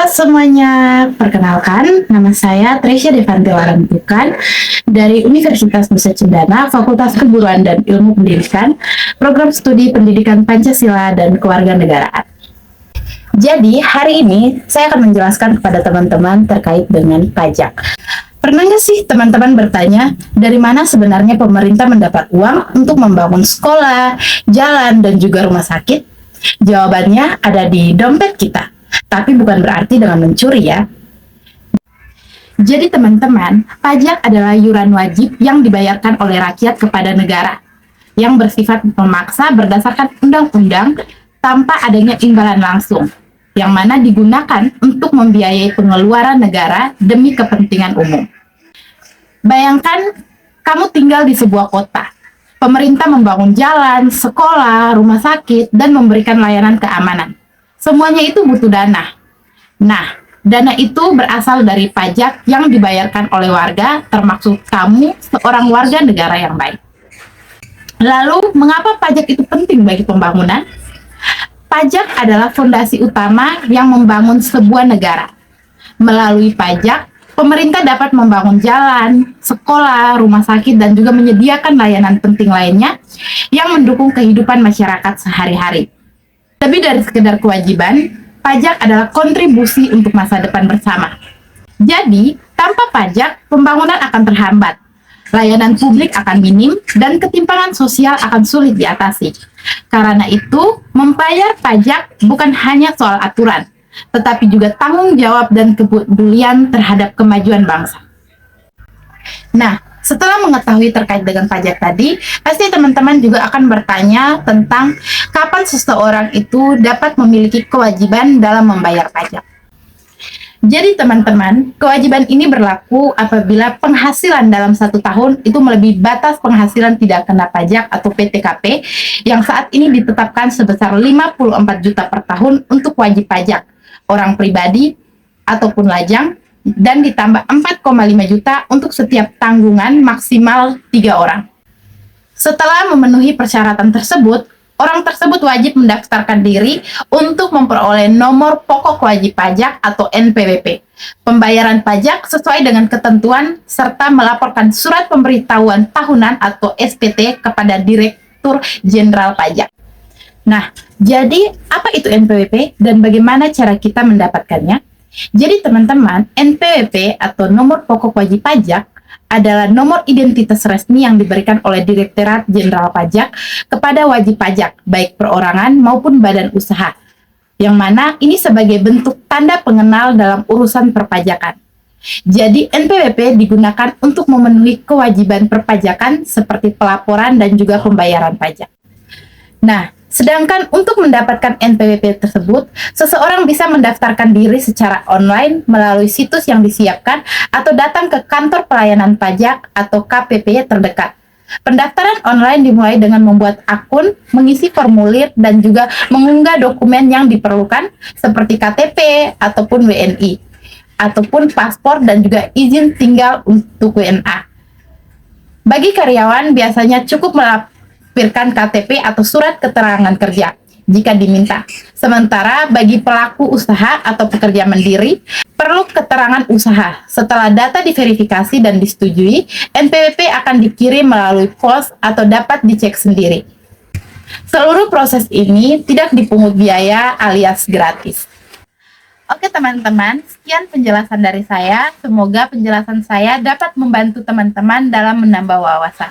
semuanya, perkenalkan nama saya Tresya Devanti Larantukan dari Universitas Nusa Cendana, Fakultas Keguruan dan Ilmu Pendidikan, Program Studi Pendidikan Pancasila dan Kewarganegaraan. Jadi, hari ini saya akan menjelaskan kepada teman-teman terkait dengan pajak. Pernah nggak sih teman-teman bertanya, dari mana sebenarnya pemerintah mendapat uang untuk membangun sekolah, jalan, dan juga rumah sakit? Jawabannya ada di dompet kita, tapi bukan berarti dengan mencuri ya. Jadi teman-teman, pajak adalah iuran wajib yang dibayarkan oleh rakyat kepada negara, yang bersifat memaksa berdasarkan undang-undang tanpa adanya imbalan langsung, yang mana digunakan untuk membiayai pengeluaran negara demi kepentingan umum. Bayangkan kamu tinggal di sebuah kota. Pemerintah membangun jalan, sekolah, rumah sakit, dan memberikan layanan keamanan. Semuanya itu butuh dana. Nah, dana itu berasal dari pajak yang dibayarkan oleh warga, termasuk kamu, seorang warga negara yang baik. Lalu, mengapa pajak itu penting bagi pembangunan? Pajak adalah fondasi utama yang membangun sebuah negara. Melalui pajak, pemerintah dapat membangun jalan, sekolah, rumah sakit, dan juga menyediakan layanan penting lainnya yang mendukung kehidupan masyarakat sehari-hari. Lebih dari sekedar kewajiban, pajak adalah kontribusi untuk masa depan bersama. Jadi, tanpa pajak, pembangunan akan terhambat, layanan publik akan minim, dan ketimpangan sosial akan sulit diatasi. Karena itu, membayar pajak bukan hanya soal aturan, tetapi juga tanggung jawab dan kepedulian terhadap kemajuan bangsa. Nah, setelah mengetahui terkait dengan pajak tadi, pasti teman-teman juga akan bertanya tentang kapan seseorang itu dapat memiliki kewajiban dalam membayar pajak. Jadi teman-teman, kewajiban ini berlaku apabila penghasilan dalam 1 tahun itu melebihi batas penghasilan tidak kena pajak atau PTKP yang saat ini ditetapkan sebesar 54 juta per tahun untuk wajib pajak orang pribadi ataupun lajang, dan ditambah 4,5 juta untuk setiap tanggungan maksimal 3 orang. Setelah memenuhi persyaratan tersebut, orang tersebut wajib mendaftarkan diri untuk memperoleh nomor pokok wajib pajak atau NPWP, pembayaran pajak sesuai dengan ketentuan, serta melaporkan surat pemberitahuan tahunan atau SPT kepada Direktur Jenderal Pajak. Nah, jadi apa itu NPWP dan bagaimana cara kita mendapatkannya? Jadi teman-teman, NPWP atau nomor pokok wajib pajak adalah nomor identitas resmi yang diberikan oleh Direktorat Jenderal Pajak kepada wajib pajak, baik perorangan maupun badan usaha, yang mana ini sebagai bentuk tanda pengenal dalam urusan perpajakan. Jadi NPWP digunakan untuk memenuhi kewajiban perpajakan seperti pelaporan dan juga pembayaran pajak. Nah, sedangkan untuk mendapatkan NPWP tersebut, seseorang bisa mendaftarkan diri secara online melalui situs yang disiapkan atau datang ke kantor pelayanan pajak atau KPP terdekat. Pendaftaran online dimulai dengan membuat akun, mengisi formulir, dan juga mengunggah dokumen yang diperlukan seperti KTP ataupun WNI, ataupun paspor dan juga izin tinggal untuk WNA. Bagi karyawan biasanya cukup melaporkan KTP atau surat keterangan kerja jika diminta. Sementara bagi pelaku usaha atau pekerja mandiri, perlu keterangan usaha. Setelah data diverifikasi dan disetujui, NPWP akan dikirim melalui pos atau dapat dicek sendiri. Seluruh proses ini tidak dipungut biaya alias gratis. Oke teman-teman, sekian penjelasan dari saya. Semoga penjelasan saya dapat membantu teman-teman dalam menambah wawasan.